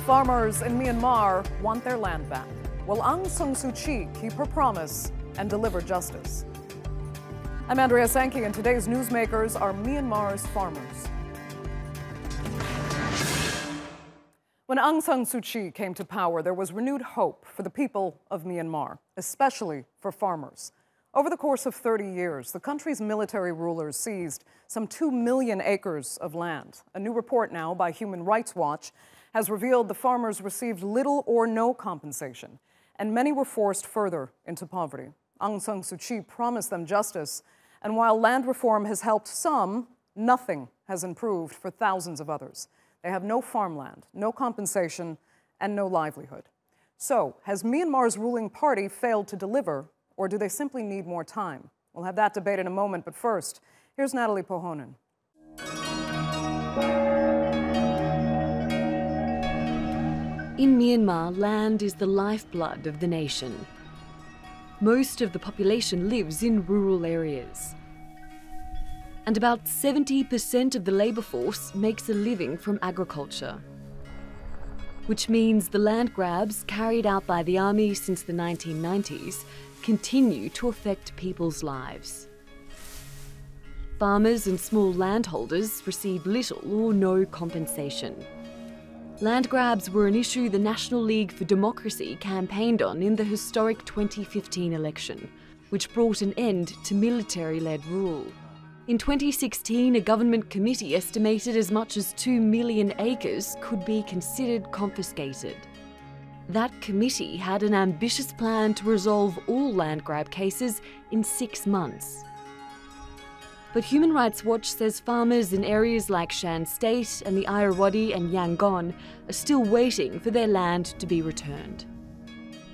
Farmers in Myanmar want their land back. Will Aung San Suu Kyi keep her promise and deliver justice? I'm Andrea Sankey, and today's newsmakers are Myanmar's farmers. When Aung San Suu Kyi came to power, there was renewed hope for the people of Myanmar, especially for farmers. Over the course of 30 years, the country's military rulers seized some 2 million acres of land. A new report now by Human Rights Watch has revealed the farmers received little or no compensation, and many were forced further into poverty. Aung San Suu Kyi promised them justice, and while land reform has helped some, nothing has improved for thousands of others. They have no farmland, no compensation, and no livelihood. So, has Myanmar's ruling party failed to deliver, or do they simply need more time? We'll have that debate in a moment, but first, here's Natalie Pohonen. In Myanmar, land is the lifeblood of the nation. Most of the population lives in rural areas. And about 70% of the labour force makes a living from agriculture. Which means the land grabs carried out by the army since the 1990s continue to affect people's lives. Farmers and small landholders receive little or no compensation. Land grabs were an issue the National League for Democracy campaigned on in the historic 2015 election, which brought an end to military-led rule. In 2016, a government committee estimated as much as 2 million acres could be considered confiscated. That committee had an ambitious plan to resolve all land grab cases in 6 months. But Human Rights Watch says farmers in areas like Shan State and the Irrawaddy and Yangon are still waiting for their land to be returned.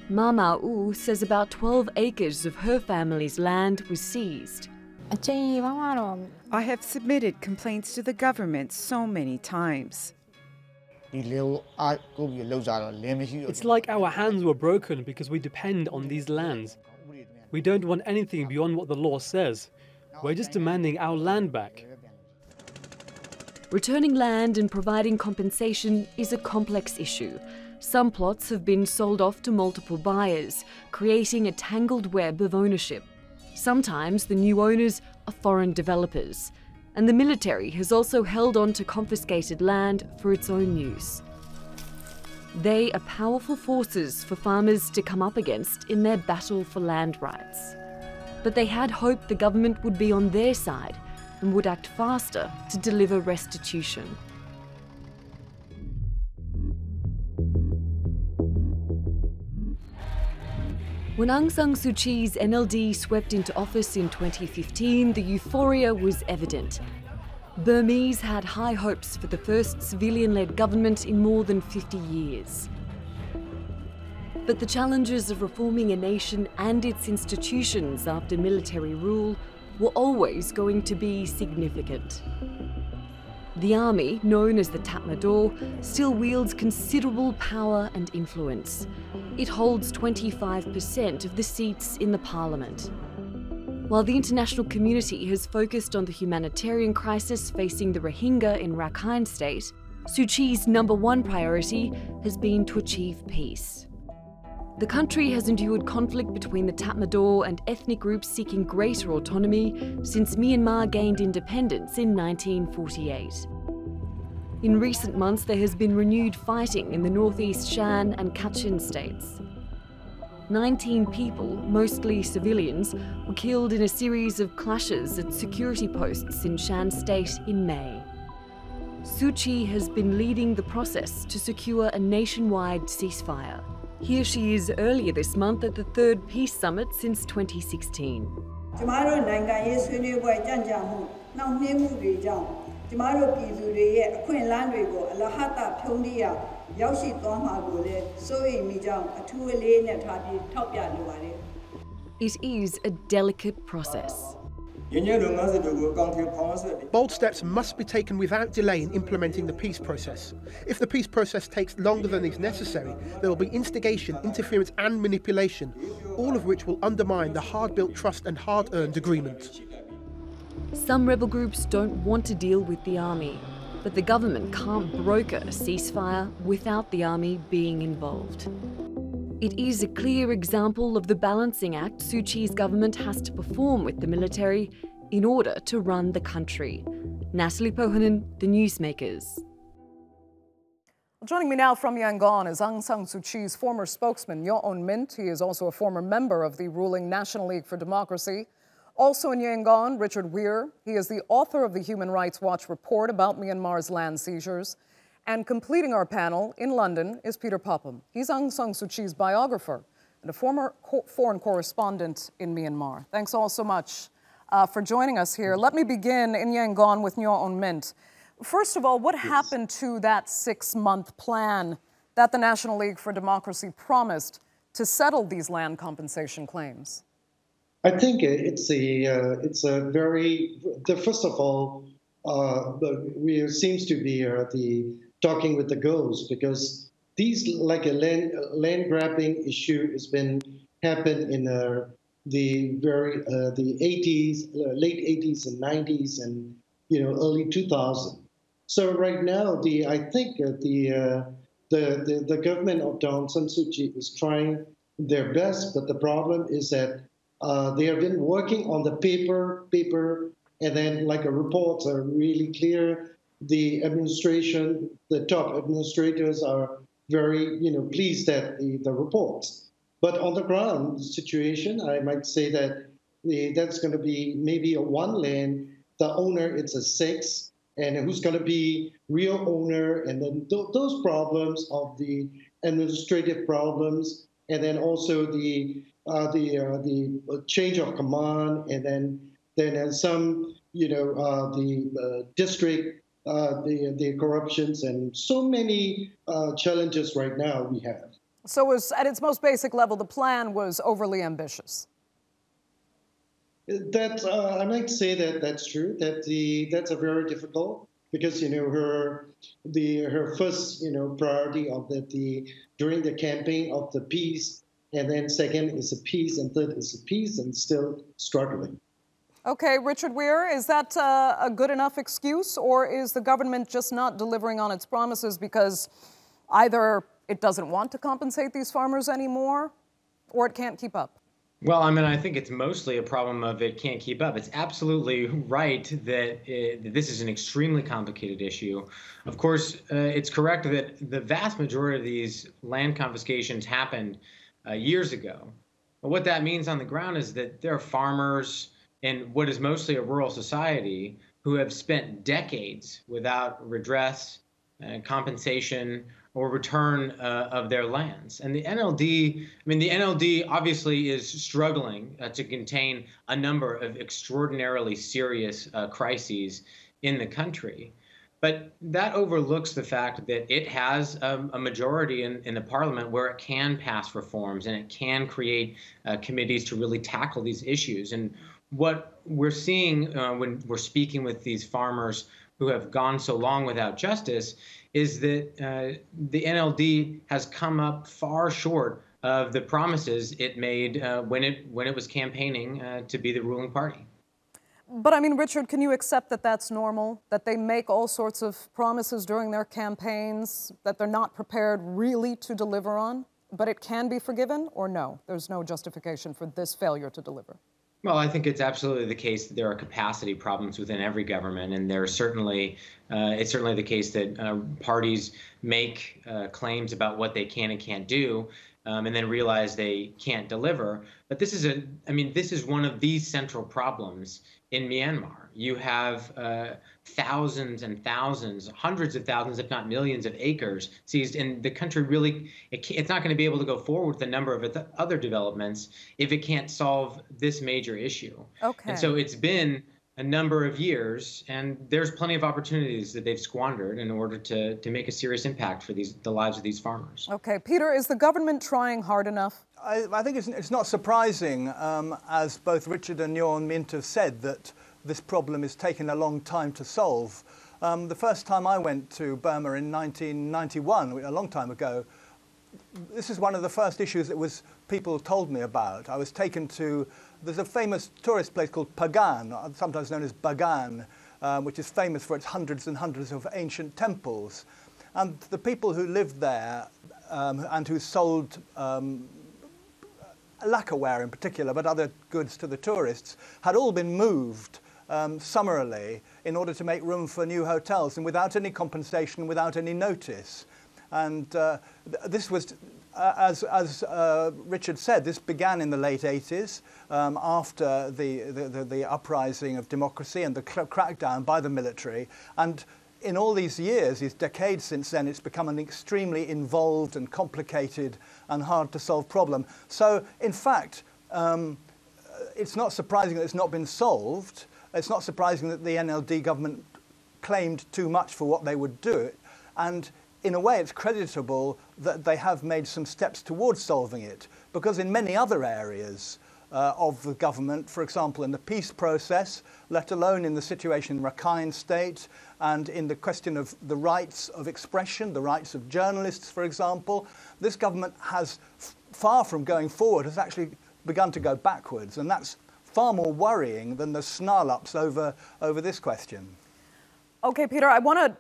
Mama U says about 12 acres of her family's land was seized. I have submitted complaints to the government so many times. It's like our hands were broken because we depend on these lands. We don't want anything beyond what the law says. We're just demanding our land back. Returning land and providing compensation is a complex issue. Some plots have been sold off to multiple buyers, creating a tangled web of ownership. Sometimes the new owners are foreign developers, and the military has also held on to confiscated land for its own use. They are powerful forces for farmers to come up against in their battle for land rights. But they had hoped the government would be on their side and would act faster to deliver restitution. When Aung San Suu Kyi's NLD swept into office in 2015, the euphoria was evident. Burmese had high hopes for the first civilian-led government in more than 50 years. But the challenges of reforming a nation and its institutions after military rule were always going to be significant. The army, known as the Tatmadaw, still wields considerable power and influence. It holds 25% of the seats in the parliament. While the international community has focused on the humanitarian crisis facing the Rohingya in Rakhine State, Suu Kyi's #1 priority has been to achieve peace. The country has endured conflict between the Tatmadaw and ethnic groups seeking greater autonomy since Myanmar gained independence in 1948. In recent months, there has been renewed fighting in the northeast Shan and Kachin states. 19 people, mostly civilians, were killed in a series of clashes at security posts in Shan State in May. Suu Kyi has been leading the process to secure a nationwide ceasefire. Here she is earlier this month at the 3rd Peace Summit since 2016. It is a delicate process. Bold steps must be taken without delay in implementing the peace process. If the peace process takes longer than is necessary, there will be instigation, interference and manipulation, all of which will undermine the hard-built trust and hard-earned agreement. Some rebel groups don't want to deal with the army. But the government can't broker a ceasefire without the army being involved. It is a clear example of the balancing act Suu Kyi's government has to perform with the military in order to run the country. Natalie Pohanen, The Newsmakers. Joining me now from Yangon is Aung San Suu Kyi's former spokesman, Nyo Mint. He is also a former member of the ruling National League for Democracy. Also in Yangon, Richard Weir. He is the author of the Human Rights Watch report about Myanmar's land seizures. And completing our panel in London is Peter Popham. He's Aung San Suu Kyi's biographer and a former foreign correspondent in Myanmar. Thanks all so much for joining us here. Let me begin in Yangon with Nyo Mint. First of all, what happened to that 6-month plan that the National League for Democracy promised to settle these land compensation claims? I think it's a very, first of all, we seems to be the talking with the ghosts, because these like a land grabbing issue has been happened in the 80s, late 80s and 90s and early 2000s. So right now, I think the government of Aung San Suu Kyi is trying their best, but the problem is that they have been working on the paper, and then like reports are really clear. The administration, the top administrators are very pleased at the reports. But on the ground situation, I might say that that's going to be maybe a one land. The owner, it's a 6. And who's going to be real owner, and then those problems of the administrative problems, and then also the change of command, and then some the district, the corruptions, and so many challenges right now we have. So at its most basic level, the plan was overly ambitious. I might say that that's true. That's a very difficult, because her first priority of during the campaign of the peace, and then second is the peace, and third is the peace, and still struggling. Okay, Richard Weir, is that a good enough excuse, or is the government just not delivering on its promises because either it doesn't want to compensate these farmers anymore, or it can't keep up? Well, I mean, I think it's mostly a problem of it can't keep up. It's absolutely right that this is an extremely complicated issue. Of course, it's correct that the vast majority of these land confiscations happened years ago. But what that means on the ground is that there are farmers in what is mostly a rural society who have spent decades without redress, compensation, or return of their lands. And the NLD, the NLD obviously is struggling to contain a number of extraordinarily serious crises in the country. But that overlooks the fact that it has a majority in the parliament where it can pass reforms and it can create committees to really tackle these issues. And what we're seeing when we're speaking with these farmers who have gone so long without justice is that the NLD has come up far short of the promises it made when it was campaigning to be the ruling party. But I mean, Richard, can you accept that that's normal, that they make all sorts of promises during their campaigns that they're not prepared really to deliver on, but it can be forgiven, or no? There's no justification for this failure to deliver? Well, I think it's absolutely the case that there are capacity problems within every government, and there are certainly it's certainly the case that parties make claims about what they can and can't do, and then realize they can't deliver. But this is one of these central problems in Myanmar. You have thousands and thousands, hundreds of thousands, if not millions of acres seized, and the country really, it's not going to be able to go forward with a number of other developments if it can't solve this major issue. Okay. And so it's been a number of years, and there's plenty of opportunities that they've squandered in order to make a serious impact for the lives of these farmers. Okay, Peter, is the government trying hard enough? I think it's not surprising, as both Richard and Nyo Mint have said, that this problem is taking a long time to solve. The first time I went to Burma in 1991, a long time ago, this is one of the first issues that people told me about. I was taken to, there's a famous tourist place called Pagan, sometimes known as Bagan, which is famous for its hundreds and hundreds of ancient temples. And the people who lived there and who sold lacquerware in particular, but other goods to the tourists, had all been moved summarily in order to make room for new hotels, and without any compensation, without any notice. And this was, as Richard said, this began in the late 80s after the uprising of democracy and the crackdown by the military. And in all these years, these decades since then, it's become an extremely involved and complicated and hard to solve problem. So, in fact, it's not surprising that it's not been solved. It's not surprising that the NLD government claimed too much for what they would do. And in a way, it's creditable that they have made some steps towards solving it, because in many other areas of the government, for example, in the peace process, let alone in the situation in Rakhine State, and in the question of the rights of expression, the rights of journalists, for example, this government has, far from going forward, has actually begun to go backwards, and that's far more worrying than the snarl-ups over this question. Okay, Peter, I want to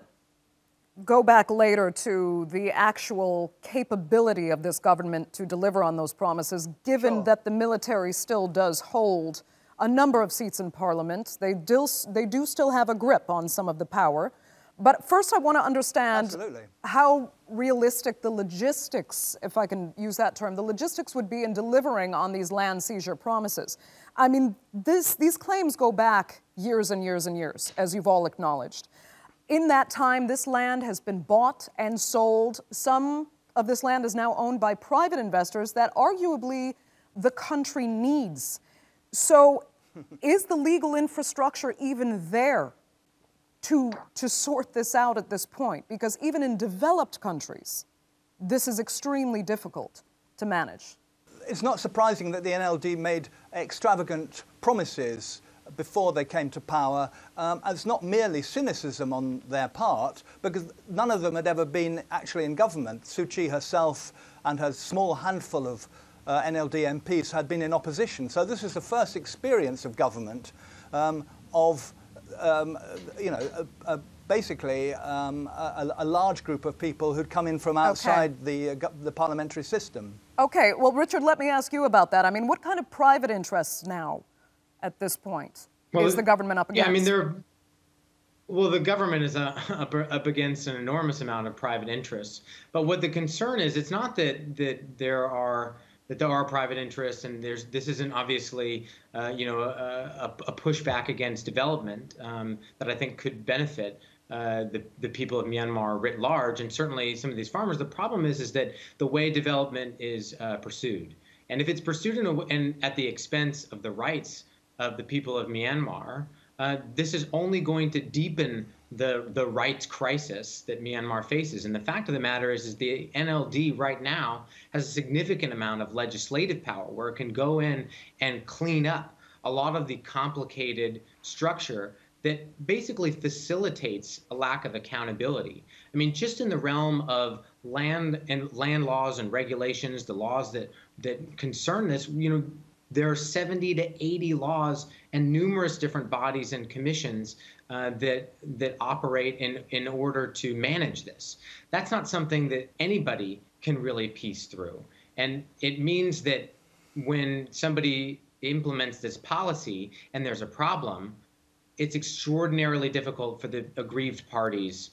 go back later to the actual capability of this government to deliver on those promises, given that the military still does hold a number of seats in Parliament. They do still have a grip on some of the power. But first I want to understand how realistic the logistics, if I can use that term, the logistics would be in delivering on these land seizure promises. I mean, these claims go back years and years and years, as you've all acknowledged. In that time, this land has been bought and sold. Some of this land is now owned by private investors that arguably the country needs. So is the legal infrastructure even there to sort this out at this point? Because even in developed countries, this is extremely difficult to manage. It's not surprising that the NLD made extravagant promises before they came to power. It's not merely cynicism on their part, because none of them had ever been actually in government. Suu Kyi herself and her small handful of NLD MPs had been in opposition. So this is the first experience of government basically a large group of people who'd come in from outside the parliamentary system. Okay, well, Richard, let me ask you about that. I mean, what kind of private interests now at this point is the government up against? Yeah, I mean, the government is up against an enormous amount of private interests. But what the concern is, it's not that there are private interests, and this isn't obviously a pushback against development that I think could benefit the people of Myanmar writ large, and certainly some of these farmers. The problem is that the way development is pursued, and if it's pursued at the expense of the rights of the people of Myanmar, this is only going to deepen the rights crisis that Myanmar faces. And the fact of the matter is the NLD right now has a significant amount of legislative power where it can go in and clean up a lot of the complicated structure that basically facilitates a lack of accountability. I mean, just in the realm of land laws and regulations, the laws that concern this, there are 70 to 80 laws and numerous different bodies and commissions that operate in order to manage this. That's not something that anybody can really piece through. And it means that when somebody implements this policy and there's a problem, it's extraordinarily difficult for the aggrieved parties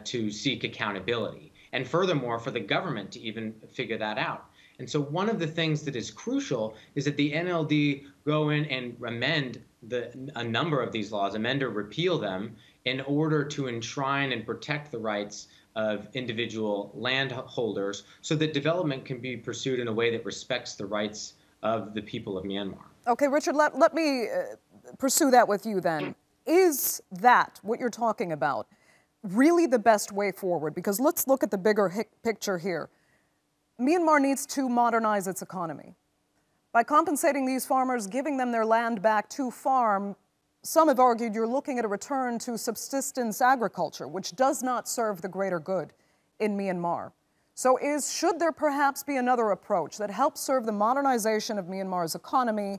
to seek accountability. And furthermore, for the government to even figure that out. And so one of the things that is crucial is that the NLD go in and amend a number of these laws, amend or repeal them, in order to enshrine and protect the rights of individual landholders so that development can be pursued in a way that respects the rights of the people of Myanmar. Okay, Richard, let me pursue that with you then. Is that, what you're talking about, really the best way forward? Because let's look at the bigger picture here. Myanmar needs to modernize its economy. By compensating these farmers, giving them their land back to farm, some have argued you're looking at a return to subsistence agriculture, which does not serve the greater good in Myanmar. So should there perhaps be another approach that helps serve the modernization of Myanmar's economy,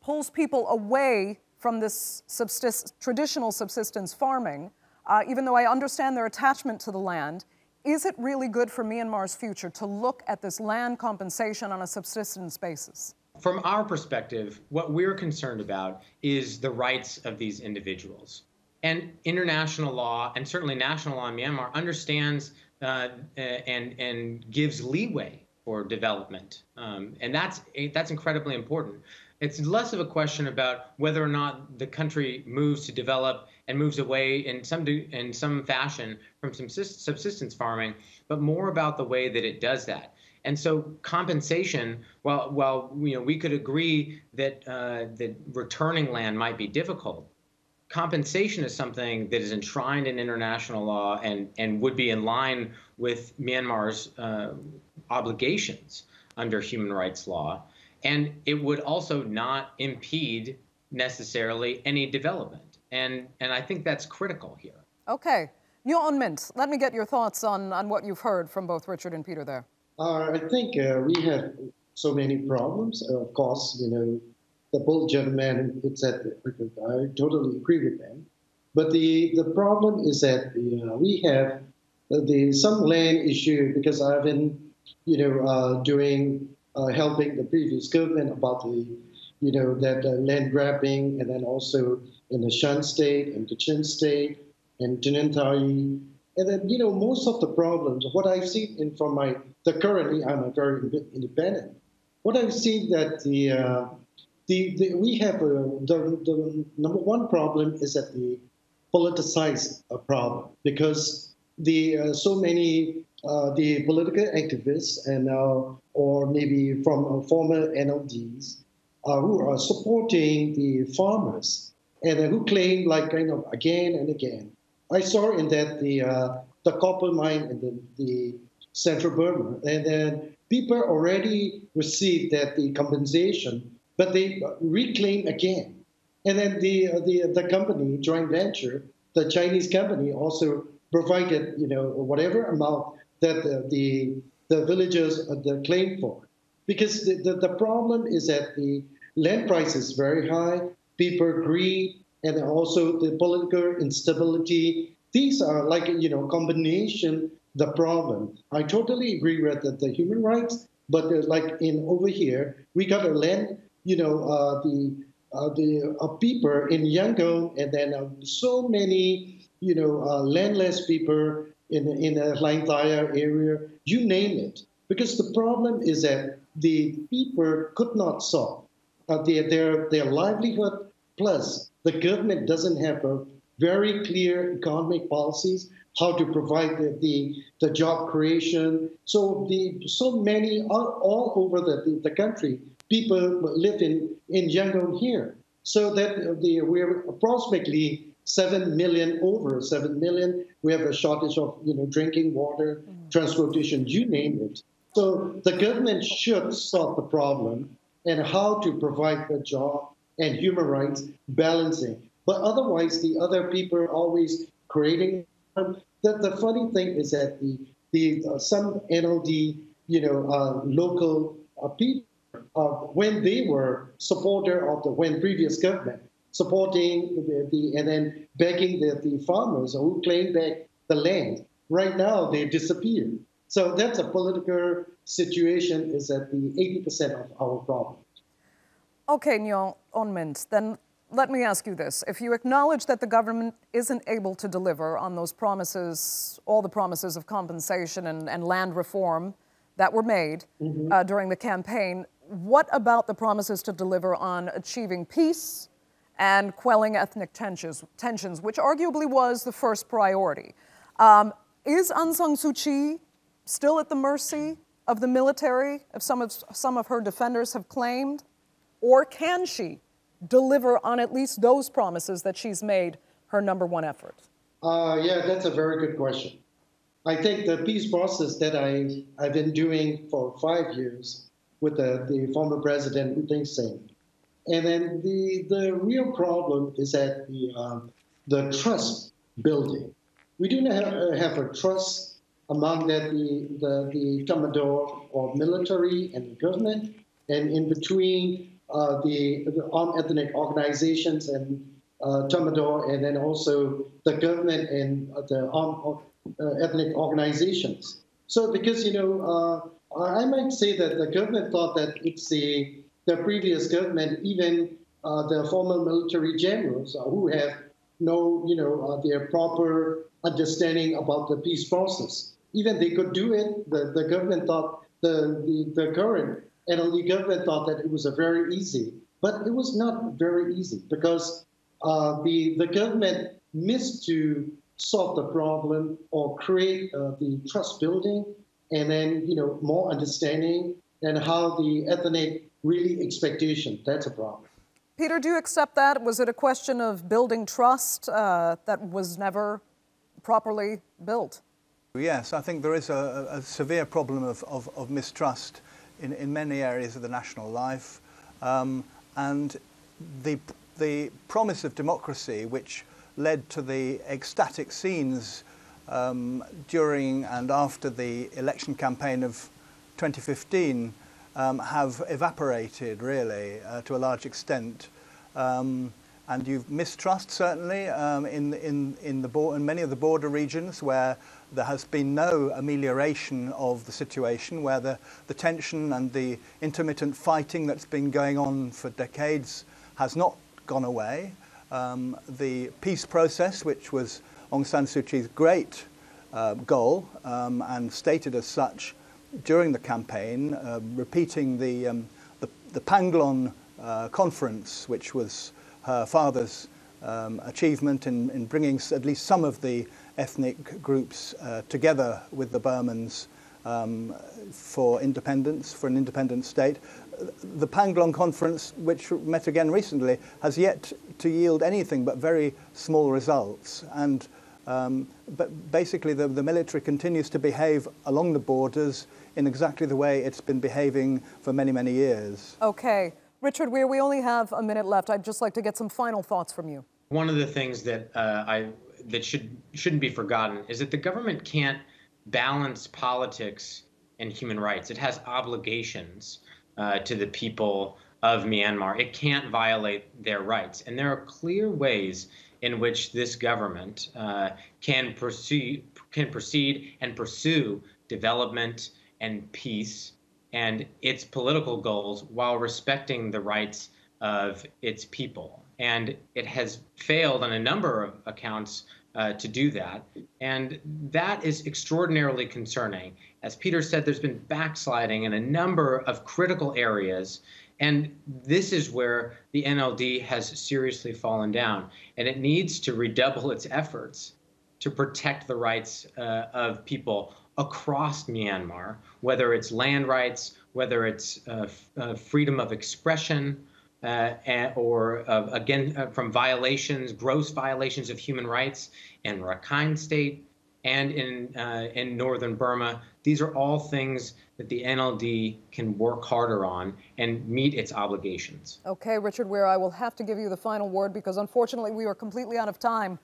pulls people away from this traditional subsistence farming, even though I understand their attachment to the land, is it really good for Myanmar's future to look at this land compensation on a subsistence basis? From our perspective, what we're concerned about is the rights of these individuals. And international law, and certainly national law in Myanmar, understands and gives leeway for development. And that's incredibly important. It's less of a question about whether or not the country moves to develop and moves away in some fashion from some subsistence farming, but more about the way that it does that. And so compensation, while we could agree that that returning land might be difficult, compensation is something that is enshrined in international law and would be in line with Myanmar's obligations under human rights law. And it would also not impede necessarily any development. And I think that's critical here. Okay. Nyo On Mint, let me get your thoughts on what you've heard from both Richard and Peter there. I think we have so many problems. Of course, the both gentlemen said I totally agree with them. But the problem is that we have some land issue because I've been helping the previous government about that land grabbing, and then also in the Shan State and Kachin State and Jinantai. And then, most of the problems, what I've seen currently I'm a very independent. What I've seen that we have the number one problem is that the politicized problem, because so many the political activists and or maybe from former NLDs who are supporting the farmers and who claim again and again. I saw in that the copper mine in the central Burma, and then people already received the compensation, but they reclaim again. And then the company, joint venture, the Chinese company also provided, whatever amount that the villagers claim for. Because the problem is that the land price is very high, people greed, and also the political instability. These are combination the problem. I totally agree with the human rights, but over here, we got a land, the people in Yangon, and then so many, landless people in the Langtaya area, you name it. Because the problem is that the people could not solve their livelihood, plus the government doesn't have a very clear economic policies, how to provide the job creation. So many all over the country, people live in Yangon here. So that we're approximately 7 million, over 7 million. We have a shortage of drinking water, transportation, you name it. So the government should solve the problem and how to provide the job and human rights balancing. But otherwise, the other people are always creating. The funny thing is that some NLD, local people, when they were supporter of the previous government, supporting and then begging the farmers who claim back the land, right now they've disappeared. So that's a political situation, is that the 80% of our problem. Okay, Nyo On Mint, then let me ask you this. If you acknowledge that the government isn't able to deliver on those promises, all the promises of compensation and land reform that were made during the campaign, what about the promises to deliver on achieving peace and quelling ethnic tensions, which arguably was the first priority? Is Aung San Suu Kyi still at the mercy of the military, as some of her defenders have claimed? Or can she deliver on at least those promises that she's made her number one effort? Yeah, that's a very good question. I think the peace process that I've been doing for 5 years with the former president U Thein Sein, and then the real problem is that the trust building. We do not have a trust among the commodore or military and the government, and in between the armed ethnic organizations and Thermidor, and then also the government and the armed ethnic organizations. So because, I might say that the government thought that it's the previous government, even the former military generals who have no, their proper understanding about the peace process. Even they could do it. The government thought, the current NLD government thought that it was a very easy, but it was not very easy because the government missed to solve the problem or create the trust building and then, more understanding and how the ethnic really expectation. That's a problem. Peter, do you accept that? Was it a question of building trust that was never properly built? Yes, I think there is a severe problem of mistrust in many areas of the national life. And the promise of democracy, which led to the ecstatic scenes during and after the election campaign of 2015, have evaporated, really, to a large extent. And you've mistrust, certainly, in many of the border regions where there has been no amelioration of the situation, where the tension and the intermittent fighting that's been going on for decades has not gone away. The peace process, which was Aung San Suu Kyi's great goal and stated as such during the campaign, repeating the Panglong conference, which was her father's achievement in bringing at least some of the ethnic groups together with the Burmans for independence, for an independent state. The Panglong conference, which met again recently, has yet to yield anything but very small results. And but basically the military continues to behave along the borders in exactly the way it's been behaving for many, many years. Okay. Richard Weir, we only have a minute left. I'd just like to get some final thoughts from you. One of the things that that shouldn't be forgotten is that the government can't balance politics and human rights. It has obligations to the people of Myanmar. It can't violate their rights. And there are clear ways in which this government can proceed and pursue development and peace and its political goals while respecting the rights of its people. And it has failed on a number of accounts to do that. And that is extraordinarily concerning. As Peter said, there's been backsliding in a number of critical areas. And this is where the NLD has seriously fallen down. And it needs to redouble its efforts to protect the rights of people across Myanmar, whether it's land rights, whether it's freedom of expression, or from violations, gross violations of human rights in Rakhine State and in northern Burma. These are all things that the NLD can work harder on and meet its obligations. Okay, Richard Weir, I will have to give you the final word because unfortunately we are completely out of time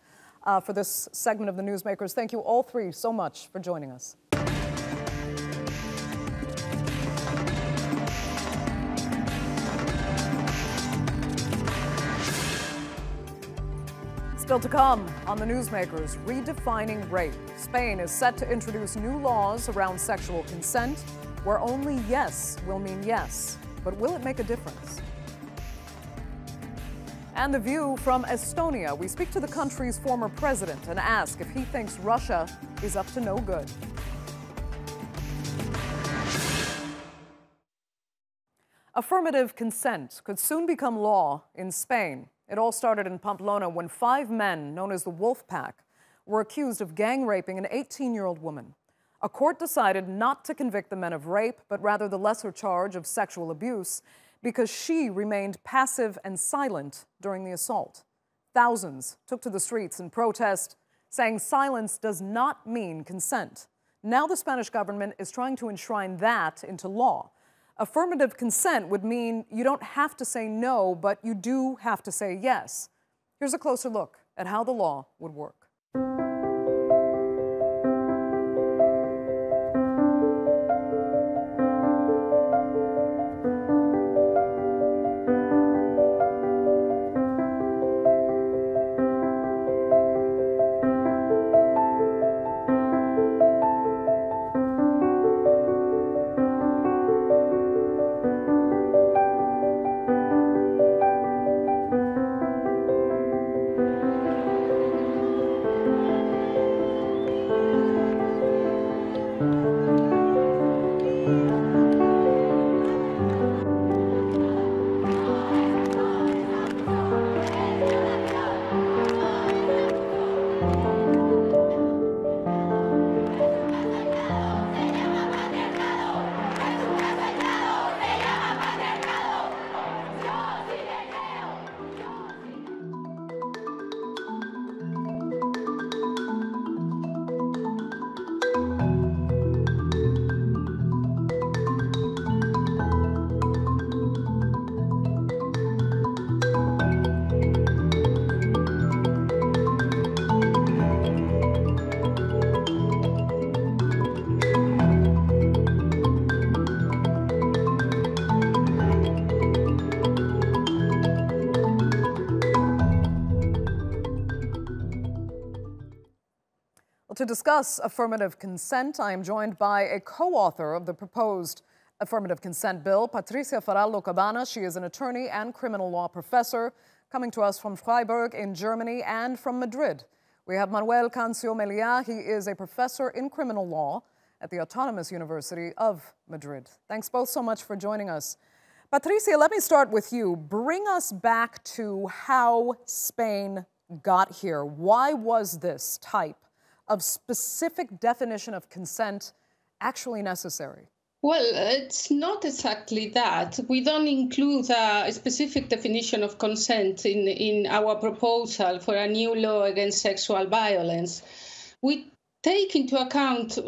for this segment of the Newsmakers. Thank you all three so much for joining us. Still to come on the Newsmakers, redefining rape. Spain is set to introduce new laws around sexual consent where only yes will mean yes. But will it make a difference? And The View from Estonia. We speak to the country's former president and ask if he thinks Russia is up to no good. Affirmative consent could soon become law in Spain. It all started in Pamplona when 5 men, known as the Wolf Pack, were accused of gang raping an 18-year-old woman. A court decided not to convict the men of rape, but rather the lesser charge of sexual abuse, because she remained passive and silent during the assault. Thousands took to the streets in protest, saying silence does not mean consent. Now the Spanish government is trying to enshrine that into law. Affirmative consent would mean you don't have to say no, but you do have to say yes. Here's a closer look at how the law would work. to discuss affirmative consent, I am joined by a co-author of the proposed affirmative consent bill, Patricia Faraldo Cabana. She is an attorney and criminal law professor, coming to us from Freiburg in Germany and from Madrid. We have Manuel Cancio Meliá. He is a professor in criminal law at the Autonomous University of Madrid. Thanks both so much for joining us. Patricia, let me start with you. Bring us back to how Spain got here. Why was this type of specific definition of consent actually necessary? Well, it's not exactly that. We don't include a specific definition of consent in our proposal for a new law against sexual violence. We take into account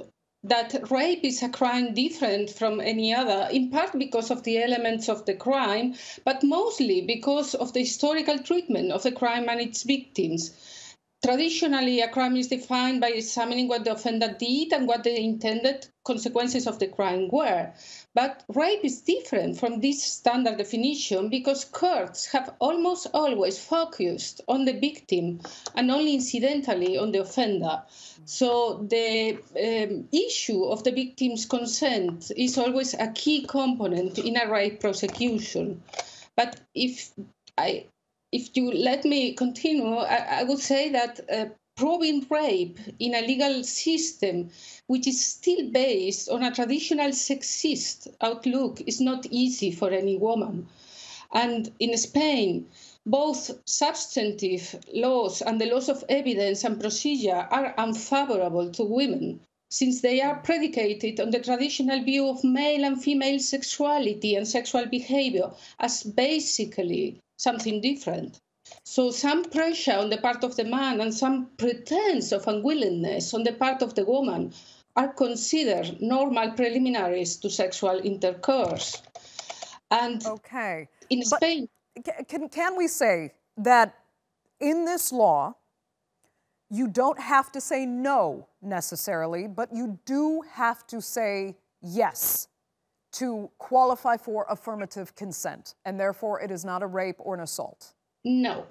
that rape is a crime different from any other, in part because of the elements of the crime, but mostly because of the historical treatment of the crime and its victims. Traditionally, a crime is defined by examining what the offender did and what the intended consequences of the crime were. But rape is different from this standard definition because courts have almost always focused on the victim and only incidentally on the offender. So the issue of the victim's consent is always a key component in a rape prosecution. But if you let me continue, I would say that proving rape in a legal system which is still based on a traditional sexist outlook is not easy for any woman. And in Spain, both substantive laws and the laws of evidence and procedure are unfavorable to women, since they are predicated on the traditional view of male and female sexuality and sexual behavior as basically something different. So some pressure on the part of the man and some pretense of unwillingness on the part of the woman are considered normal preliminaries to sexual intercourse. And okay. In Spain... Can we say that in this law, you don't have to say no necessarily, but you do have to say yes to qualify for affirmative consent, and therefore it is not a rape or an assault? No.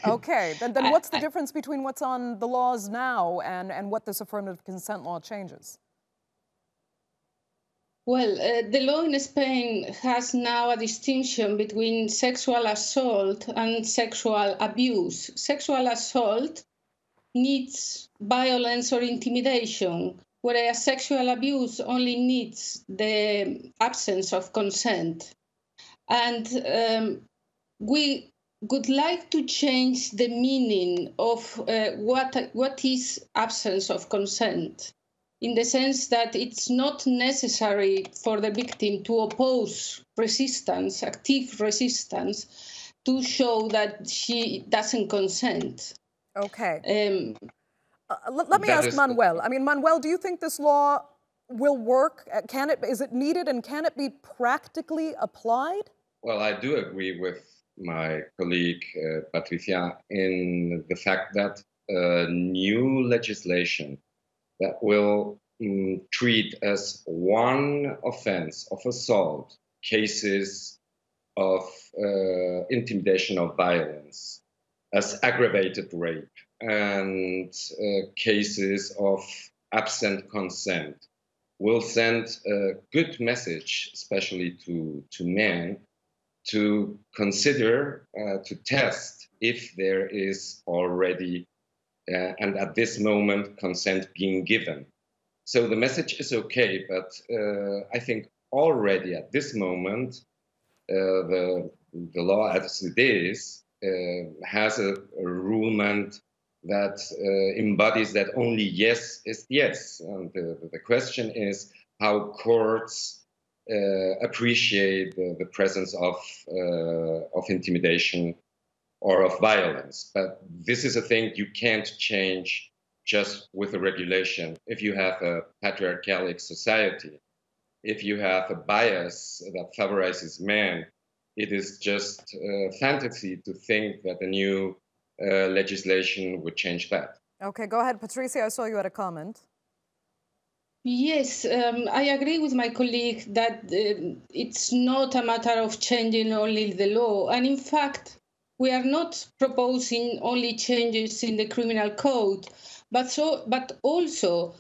Okay, then what's the difference between what's on the laws now and what this affirmative consent law changes? Well, the law in Spain has now a distinction between sexual assault and sexual abuse. Sexual assault needs violence or intimidation, whereas sexual abuse only needs the absence of consent. And we would like to change the meaning of what is absence of consent, in the sense that it's not necessary for the victim to oppose resistance, active resistance, to show that she doesn't consent. Okay. Let me ask Manuel. I mean, Manuel, do you think this law will work? Is it needed, and can it be practically applied? Well, I do agree with my colleague Patricia in the fact that new legislation that will treat as one offense of assault cases of intimidation of violence, as aggravated rape, and cases of absent consent will send a good message, especially to men, to consider, to test if there is already, and at this moment, consent being given. So the message is okay, but I think already at this moment, the law as it is has a rulement that embodies that only yes is yes. And the question is how courts appreciate the presence of intimidation or of violence. But this is a thing you can't change just with a regulation. If you have a patriarchal society, if you have a bias that favorizes men, it is just fantasy to think that a new legislation would change that. Okay, go ahead, Patricia. I saw you had a comment. Yes, I agree with my colleague that it's not a matter of changing only the law. And in fact, we are not proposing only changes in the criminal code, but also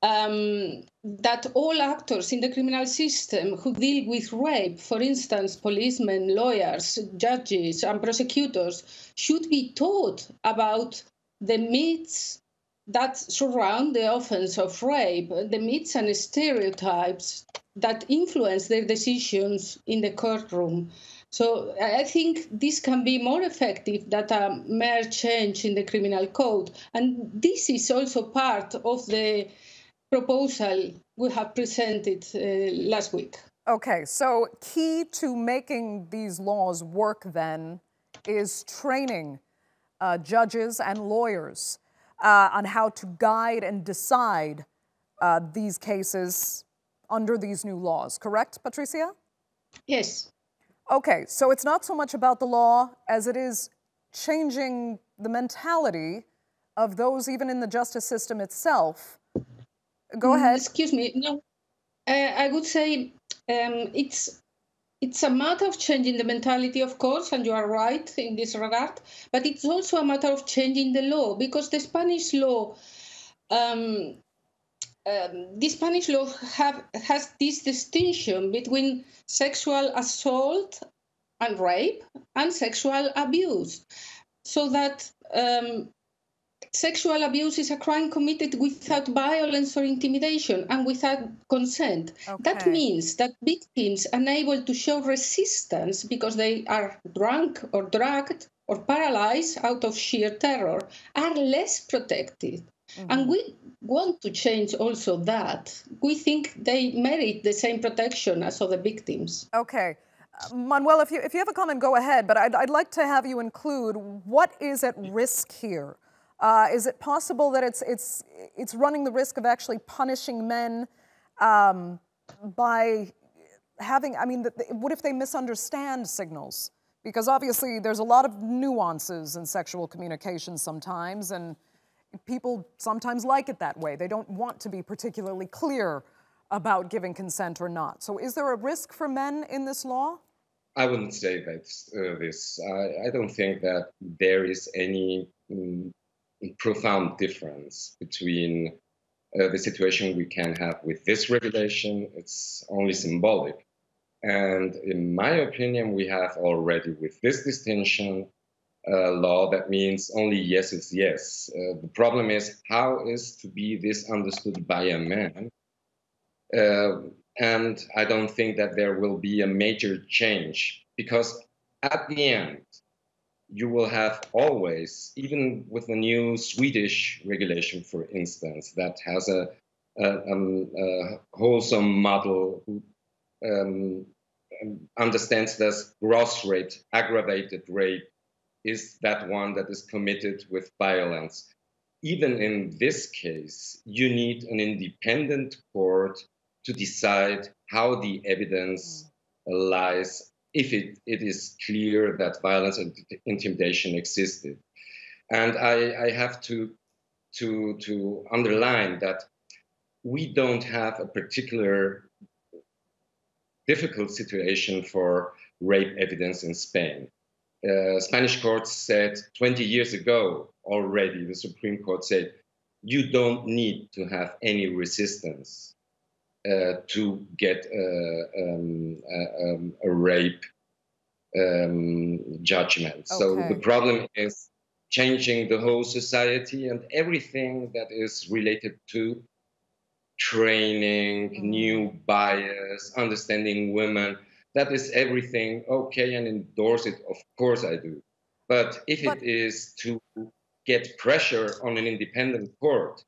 that all actors in the criminal system who deal with rape, for instance, policemen, lawyers, judges, and prosecutors, should be taught about the myths that surround the offense of rape, the myths and stereotypes that influence their decisions in the courtroom. So I think this can be more effective than a mere change in the criminal code. And this is also part of the proposal we have presented last week. Okay, so key to making these laws work then is training judges and lawyers on how to guide and decide these cases under these new laws, correct, Patricia? Yes. Okay, so it's not so much about the law as it is changing the mentality of those even in the justice system itself. Go ahead. Excuse me. No, I would say it's a matter of changing the mentality, of course, and you are right in this regard. But it's also a matter of changing the law, because the Spanish law, has this distinction between sexual assault and rape and sexual abuse, so that sexual abuse is a crime committed without violence or intimidation and without consent. Okay. That means that victims unable to show resistance because they are drunk or drugged or paralyzed out of sheer terror are less protected. Mm-hmm. And we want to change also that. We think they merit the same protection as other victims. Okay. Manuel, if you have a comment, go ahead. But I'd like to have you include what is at risk here. Is it possible that it's running the risk of actually punishing men by having, I mean, what if they misunderstand signals? Because obviously there's a lot of nuances in sexual communication sometimes, and people sometimes like it that way. They don't want to be particularly clear about giving consent or not. So is there a risk for men in this law? I wouldn't say that I don't think that there is any profound difference between the situation we can have with this regulation. It's only symbolic. And in my opinion, we have already with this distinction law that means only yes is yes. The problem is how is to be this understood by a man? And I don't think that there will be a major change, because at the end, you will have always, even with the new Swedish regulation, for instance, that has a wholesome model who understands that gross rape, aggravated rape, is that one that is committed with violence. Even in this case, you need an independent court to decide how the evidence lies, if it is clear that violence and intimidation existed. And I have to underline that we don't have a particular difficult situation for rape evidence in Spain. Spanish courts said 20 years ago already, the Supreme Court said, you don't need to have any resistance to get a rape judgment. Okay. So the problem is changing the whole society and everything that is related to training, new bias, understanding women. That is everything okay and endorse it. Of course I do. But if it is to get pressure on an independent court,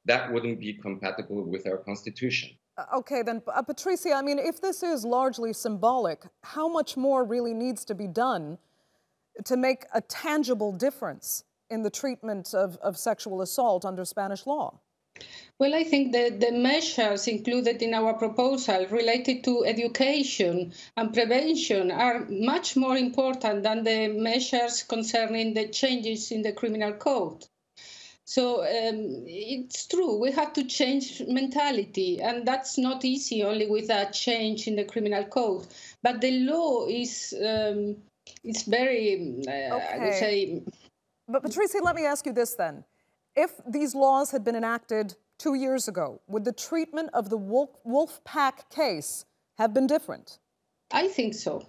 that wouldn't be compatible with our constitution. Okay, then, Patricia, I mean, if this is largely symbolic, how much more really needs to be done to make a tangible difference in the treatment of sexual assault under Spanish law? Well, I think the measures included in our proposal related to education and prevention are much more important than the measures concerning the changes in the criminal code. So it's true, we have to change mentality, and that's not easy only with a change in the criminal code. But the law is It's very, I would say... But Patricia, let me ask you this then. If these laws had been enacted 2 years ago, would the treatment of the wolf pack case have been different? I think so.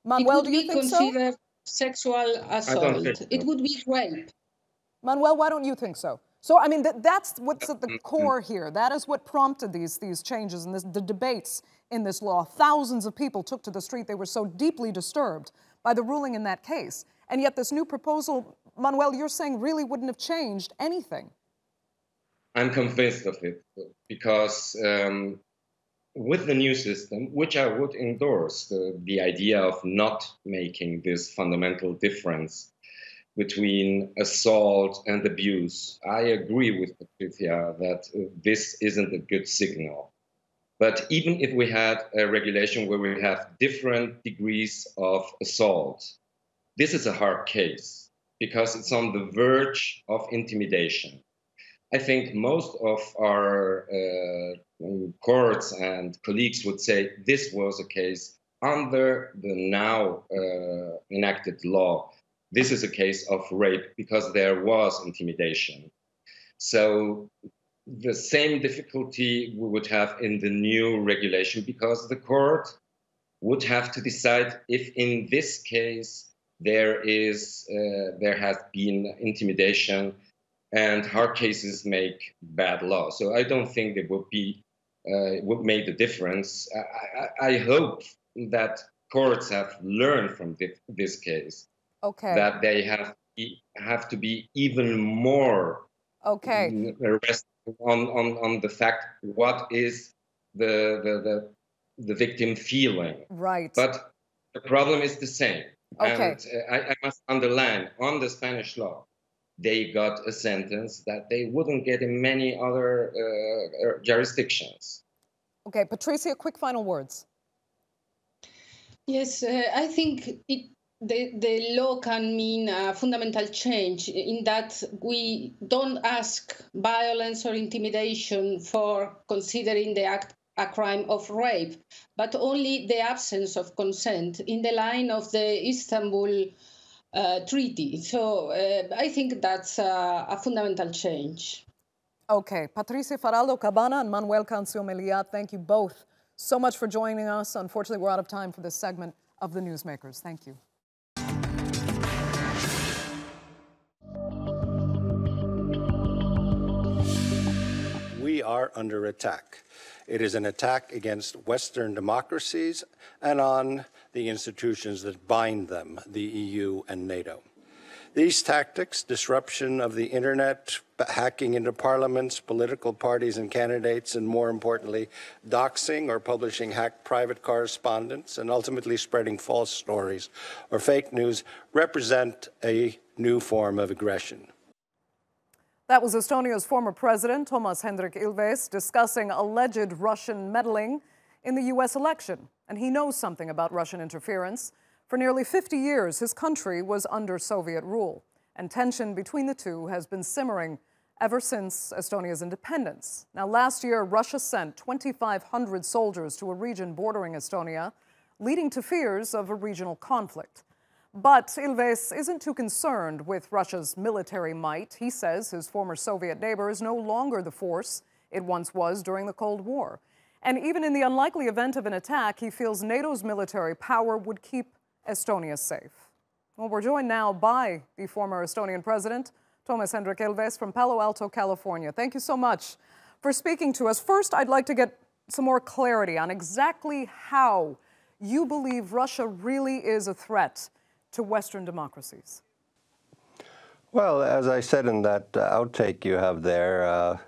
Manuel, do you think so? It would be considered sexual assault. It would be rape. Manuel, why don't you think so? So, I mean, that's what's at the core here. That is what prompted these changes and the debates in this law. Thousands of people took to the street. They were so deeply disturbed by the ruling in that case. And yet this new proposal, Manuel, you're saying really wouldn't have changed anything. I'm convinced of it because with the new system, which I would endorse, the idea of not making this fundamental difference between assault and abuse, I agree with Patricia that this isn't a good signal. But even if we had a regulation where we have different degrees of assault, this is a hard case because it's on the verge of intimidation. I think most of our courts and colleagues would say this was a case under the now enacted law. This is a case of rape because there was intimidation. So the same difficulty we would have in the new regulation because the court would have to decide if in this case there has been intimidation, and hard cases make bad law. So I don't think it would make the difference. I hope that courts have learned from this case. Okay. That they have to be even more arrested on the fact what is the victim feeling. Right. But the problem is the same. Okay. And I must underline, on the Spanish law, they got a sentence that they wouldn't get in many other jurisdictions. Okay, Patricia, quick final words. Yes, I think the law can mean a fundamental change in that we don't ask violence or intimidation for considering the act a crime of rape, but only the absence of consent in the line of the Istanbul Treaty. So I think that's a fundamental change. Okay, Patricia Faraldo Cabana and Manuel Cancio Meliat, thank you both so much for joining us. Unfortunately, we're out of time for this segment of The Newsmakers. Thank you. We are under attack. It is an attack against Western democracies and on the institutions that bind them, the EU and NATO. These tactics, disruption of the internet, hacking into parliaments, political parties and candidates, and more importantly, doxing or publishing hacked private correspondence and ultimately spreading false stories or fake news, represent a new form of aggression. That was Estonia's former president, Toomas Hendrik Ilves, discussing alleged Russian meddling in the U.S. election. And he knows something about Russian interference. For nearly 50 years, his country was under Soviet rule, and tension between the two has been simmering ever since Estonia's independence. Now, last year, Russia sent 2,500 soldiers to a region bordering Estonia, leading to fears of a regional conflict. But Ilves isn't too concerned with Russia's military might. He says his former Soviet neighbor is no longer the force it once was during the Cold War. And even in the unlikely event of an attack, he feels NATO's military power would keep Estonia safe. Well, we're joined now by the former Estonian president, Toomas Hendrik Ilves from Palo Alto, California. Thank you so much for speaking to us. First, I'd like to get some more clarity on exactly how you believe Russia really is a threat to Western democracies. Well, as I said in that outtake you have there,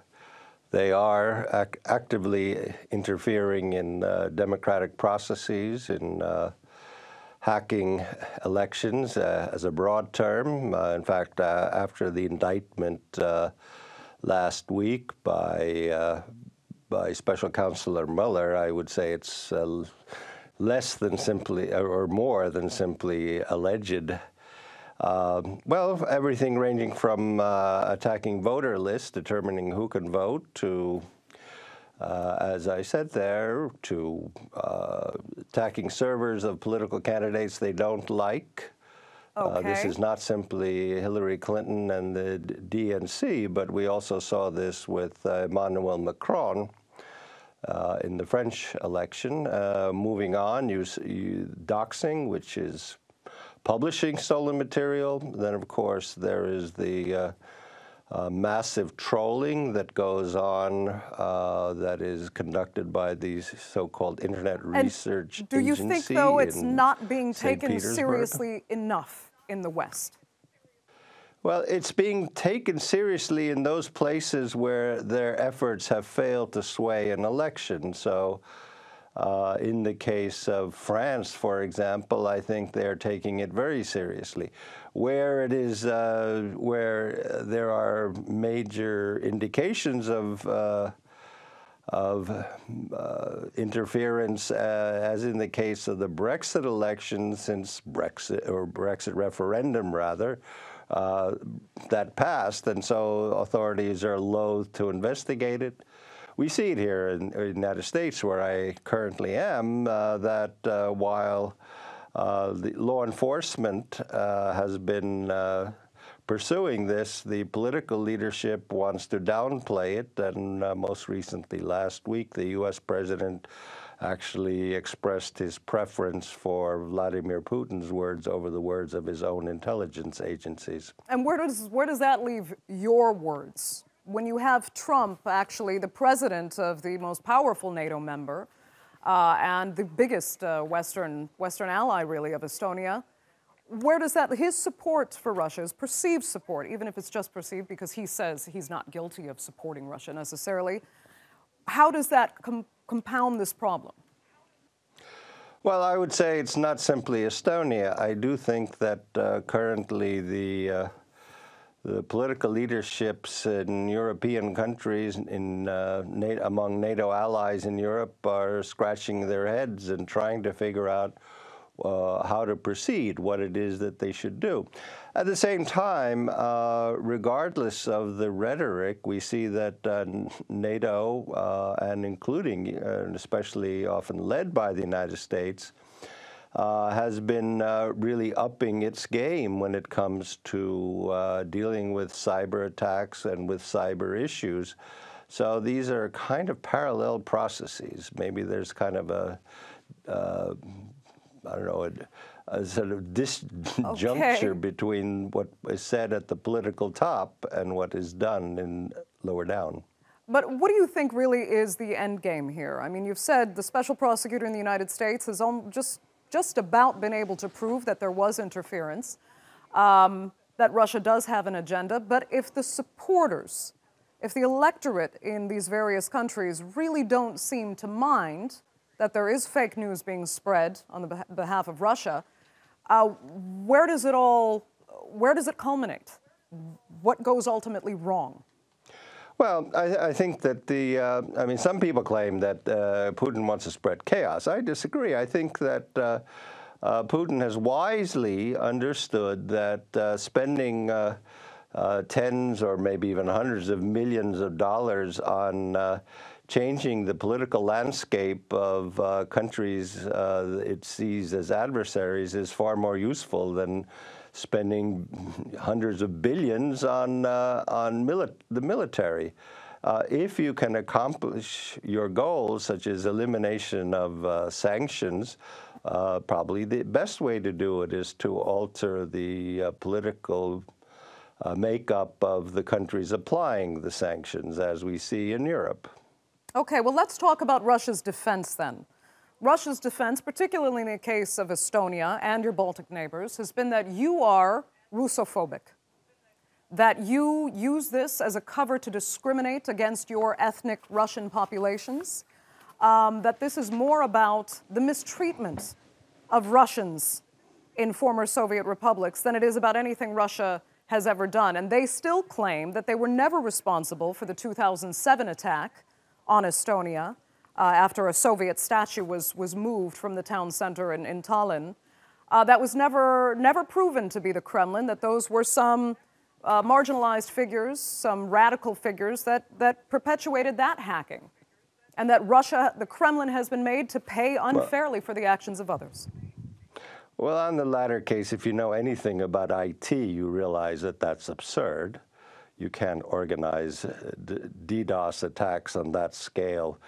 they are actively interfering in democratic processes, in hacking elections as a broad term. In fact, after the indictment last week by Special Counselor Mueller, I would say it's less than simply, or more than simply alleged. Well, everything ranging from attacking voter lists, determining who can vote, to as I said there, to attacking servers of political candidates they don't like. This is not simply Hillary Clinton and the DNC, but we also saw this with Emmanuel Macron in the French election. Moving on, doxing, which is publishing stolen material. Then, of course, there is the massive trolling that goes on that is conducted by these so-called Internet Research Agency. Do you think, though, it's not being taken seriously enough in the West? Well, it's being taken seriously in those places where their efforts have failed to sway an election. So in the case of France, for example, I think they're taking it very seriously. Where it is, where there are major indications of interference, as in the case of the Brexit election, since Brexit referendum rather, that passed, and so authorities are loath to investigate it. We see it here in the United States, where I currently am, that while the law enforcement has been pursuing this, the political leadership wants to downplay it, and most recently last week, the U.S. president actually expressed his preference for Vladimir Putin's words over the words of his own intelligence agencies. And where does that leave your words? When you have Trump, actually the president of the most powerful NATO member and the biggest Western ally, really, of Estonia, where does that, his support for Russia, his perceived support, even if it's just perceived because he says he's not guilty of supporting Russia necessarily, how does that compound this problem? Well, I would say it's not simply Estonia. I do think that currently the political leaderships in European countries, among NATO allies in Europe, are scratching their heads and trying to figure out how to proceed, what it is that they should do. At the same time, regardless of the rhetoric, we see that NATO, and including, especially often led by the United States, has been really upping its game when it comes to dealing with cyber attacks and with cyber issues. So these are kind of parallel processes. Maybe there's kind of a I don't know, a sort of disjuncture between what is said at the political top and what is done lower down. But what do you think really is the end game here? I mean, you've said the special prosecutor in the United States has just about been able to prove that there was interference, that Russia does have an agenda. But if the supporters, if the electorate in these various countries really don't seem to mind that there is fake news being spread on the behalf of Russia, where does it culminate? What goes ultimately wrong? Well, I think that I mean, some people claim that Putin wants to spread chaos. I disagree. I think that Putin has wisely understood that spending tens or maybe even hundreds of millions of dollars on changing the political landscape of countries it sees as adversaries is far more useful than spending hundreds of billions on the military. If you can accomplish your goals, such as elimination of sanctions, probably the best way to do it is to alter the political makeup of the countries applying the sanctions, as we see in Europe. Okay, well, let's talk about Russia's defense then. Russia's defense, particularly in the case of Estonia and your Baltic neighbors, has been that you are Russophobic, that you use this as a cover to discriminate against your ethnic Russian populations, that this is more about the mistreatment of Russians in former Soviet republics than it is about anything Russia has ever done. And they still claim that they were never responsible for the 2007 attack on Estonia after a Soviet statue was moved from the town center in Tallinn. That was never proven to be the Kremlin, that those were some marginalized figures, some radical figures that perpetuated that hacking. and that Russia, the Kremlin, has been made to pay unfairly for the actions of others? Well, on the latter case, if you know anything about IT, you realize that that's absurd. You can't organize DDoS attacks on that scale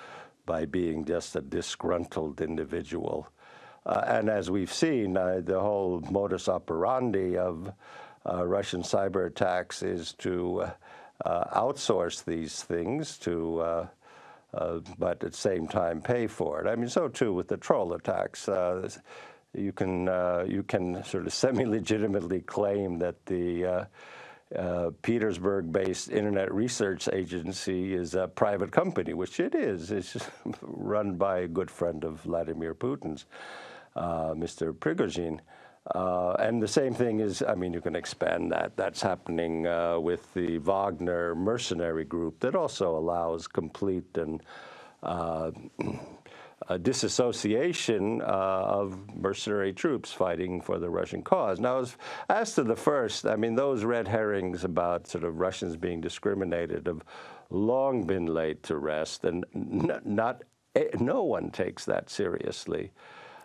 by being just a disgruntled individual. And as we've seen, the whole modus operandi of Russian cyber attacks is to outsource these things to, but at the same time pay for it. I mean, so too with the troll attacks. You can sort of semi-legitimately claim that the Petersburg-based Internet Research Agency is a private company, which it is. It's run by a good friend of Vladimir Putin's, Mr. Prigozhin. And the same thing is, I mean, you can expand that. That's happening with the Wagner mercenary group that also allows complete and disassociation of mercenary troops fighting for the Russian cause. Now, as to the first, I mean, those red herrings about sort of Russians being discriminated have long been laid to rest, and no one takes that seriously.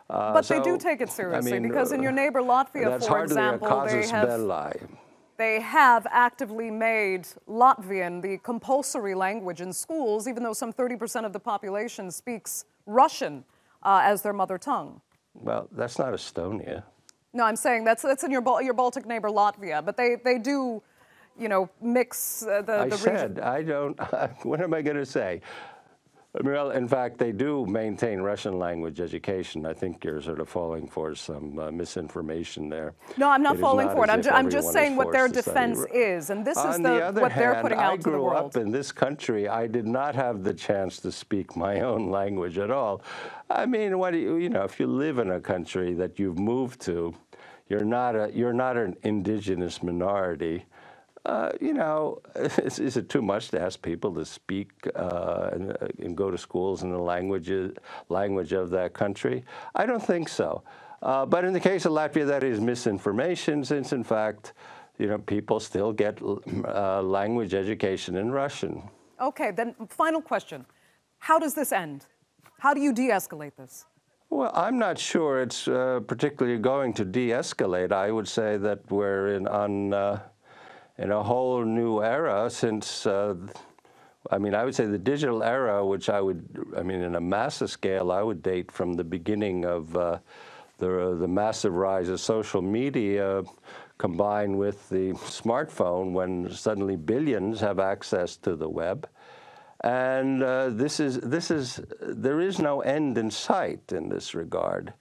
But they do take it seriously, I mean, because in your neighbor Latvia, for example, they have actively made Latvian the compulsory language in schools, even though some 30% of the population speaks Russian as their mother tongue. Well, that's not Estonia. No, I'm saying that's in your Baltic neighbor Latvia, but they do, you know, mix the region. I don't. What am I going to say? Well, in fact, they do maintain Russian language education. I think you're sort of falling for some misinformation there. No, I'm not falling for it. I'm just saying what their defense is, and this is what they're putting out to the world. I grew up in this country. I did not have the chance to speak my own language at all. I mean, you know, if you live in a country that you've moved to, you're not an indigenous minority. You know, is it too much to ask people to speak and go to schools in the language of that country? I don't think so. But in the case of Latvia, that is misinformation, since in fact, you know, people still get language education in Russian. Okay, then final question. How does this end? How do you de-escalate this? Well, I'm not sure it's particularly going to de-escalate. I would say that we're in a whole new era since, I mean, I would say the digital era, which in a massive scale, I would date from the beginning of the massive rise of social media combined with the smartphone, when suddenly billions have access to the web. And there is no end in sight in this regard.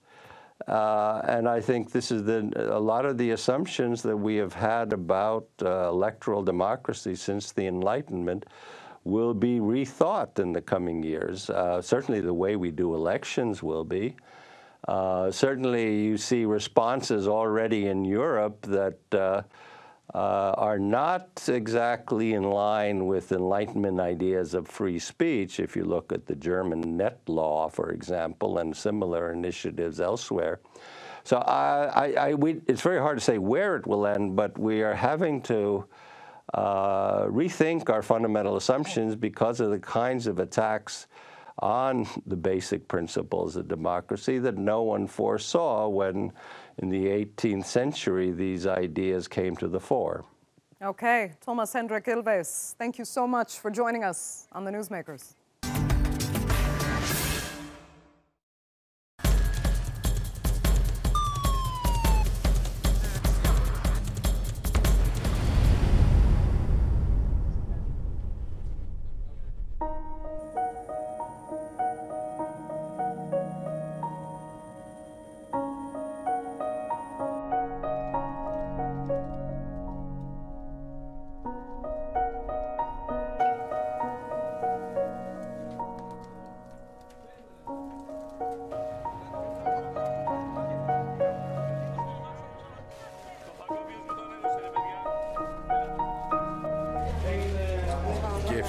And I think this is a lot of the assumptions that we have had about electoral democracy since the Enlightenment will be rethought in the coming years. Certainly the way we do elections will be. Certainly you see responses already in Europe that are not exactly in line with Enlightenment ideas of free speech. If you look at the German net law, for example, and similar initiatives elsewhere. So it's very hard to say where it will end, but we are having to rethink our fundamental assumptions because of the kinds of attacks on the basic principles of democracy that no one foresaw when, in the 18th century, these ideas came to the fore. Okay, Toomas Hendrik Ilves, thank you so much for joining us on The Newsmakers.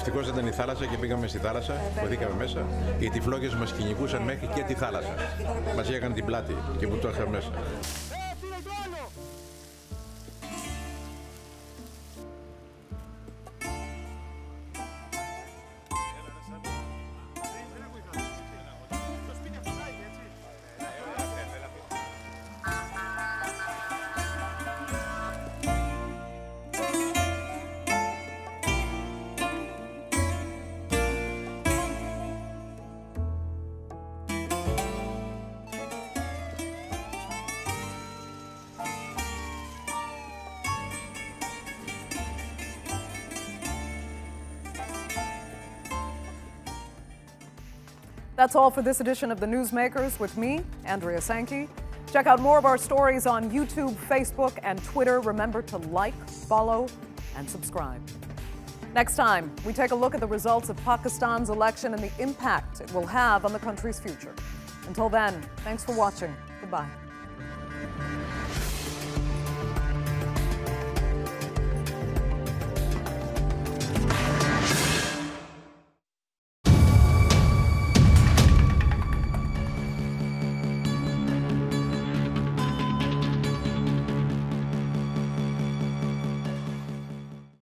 Ευτυχώς ήταν η θάλασσα και πήγαμε στη θάλασσα, χωθήκαμε μέσα. Οι τυφλόγες μας κυνηγούσαν μέχρι και τη θάλασσα. Μας έκανε την πλάτη και που το είχαμε μέσα. That's all for this edition of The Newsmakers with me, Andrea Sankey. Check out more of our stories on YouTube, Facebook, and Twitter. Remember to like, follow, and subscribe. Next time, we take a look at the results of Pakistan's election and the impact it will have on the country's future. Until then, thanks for watching. Goodbye.